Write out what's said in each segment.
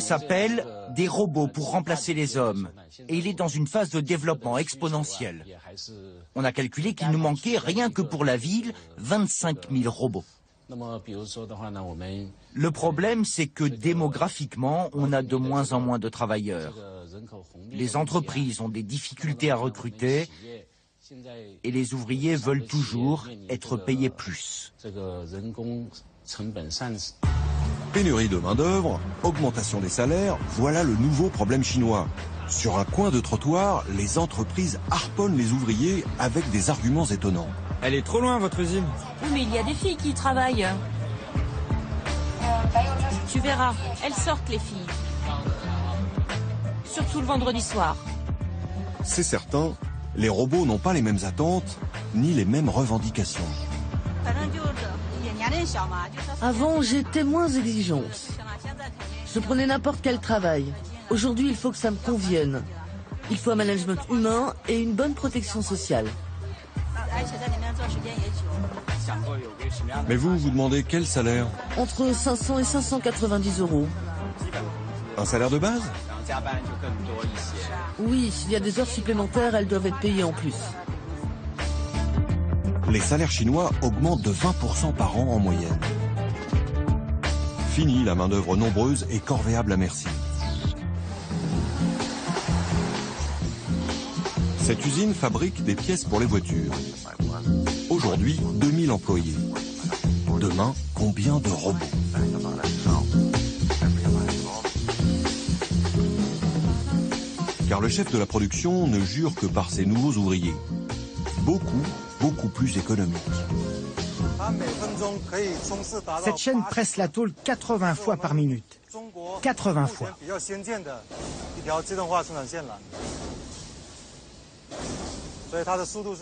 s'appelle « Des robots pour remplacer les hommes » et il est dans une phase de développement exponentiel. On a calculé qu'il nous manquait, rien que pour la ville, 25 000 robots. Le problème, c'est que démographiquement, on a de moins en moins de travailleurs. Les entreprises ont des difficultés à recruter et les ouvriers veulent toujours être payés plus. Pénurie de main-d'œuvre, augmentation des salaires, voilà le nouveau problème chinois. Sur un coin de trottoir, les entreprises harponnent les ouvriers avec des arguments étonnants. Elle est trop loin, votre usine. Oui, mais il y a des filles qui y travaillent. Tu verras, elles sortent les filles. Surtout le vendredi soir. C'est certain, les robots n'ont pas les mêmes attentes, ni les mêmes revendications. Avant, j'étais moins exigeante. Je prenais n'importe quel travail. Aujourd'hui, il faut que ça me convienne. Il faut un management humain et une bonne protection sociale. Mais vous demandez quel salaire? Entre 500 et 590 euros. Un salaire de base? Oui, s'il y a des heures supplémentaires, elles doivent être payées en plus. Les salaires chinois augmentent de 20% par an en moyenne. Fini la main-d'œuvre nombreuse et corvéable à merci. Cette usine fabrique des pièces pour les voitures. Aujourd'hui, 2000 employés. Demain, combien de robots? Car le chef de la production ne jure que par ses nouveaux ouvriers. Beaucoup plus économiques. Cette chaîne presse la tôle 80 fois par minute. 80 fois.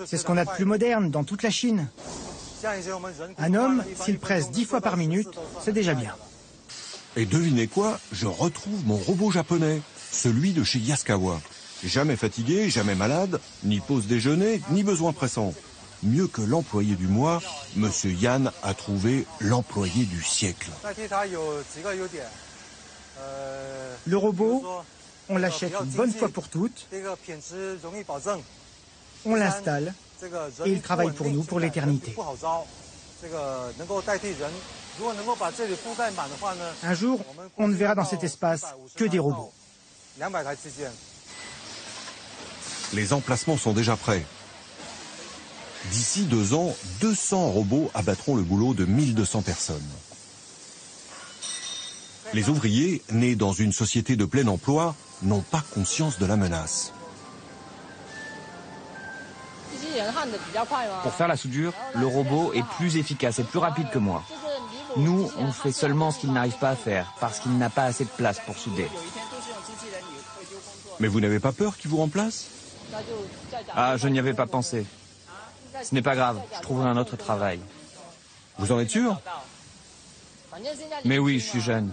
C'est ce qu'on a de plus moderne dans toute la Chine. Un homme, s'il presse 10 fois par minute, c'est déjà bien. Et devinez quoi? Je retrouve mon robot japonais, celui de chez Yaskawa. Jamais fatigué, jamais malade, ni pause déjeuner, ni besoin pressant. Mieux que l'employé du mois, Monsieur Yan a trouvé l'employé du siècle. Le robot, on l'achète une bonne fois pour toutes, on l'installe et il travaille pour nous pour l'éternité. Un jour, on ne verra dans cet espace que des robots. Les emplacements sont déjà prêts. D'ici 2 ans, 200 robots abattront le boulot de 1200 personnes. Les ouvriers, nés dans une société de plein emploi, n'ont pas conscience de la menace. Pour faire la soudure, le robot est plus efficace et plus rapide que moi. Nous, on fait seulement ce qu'il n'arrive pas à faire, parce qu'il n'a pas assez de place pour souder. Mais vous n'avez pas peur qu'il vous remplace? Ah, je n'y avais pas pensé. Ce n'est pas grave, je trouverai un autre travail. Vous en êtes sûr? Mais oui, je suis jeune.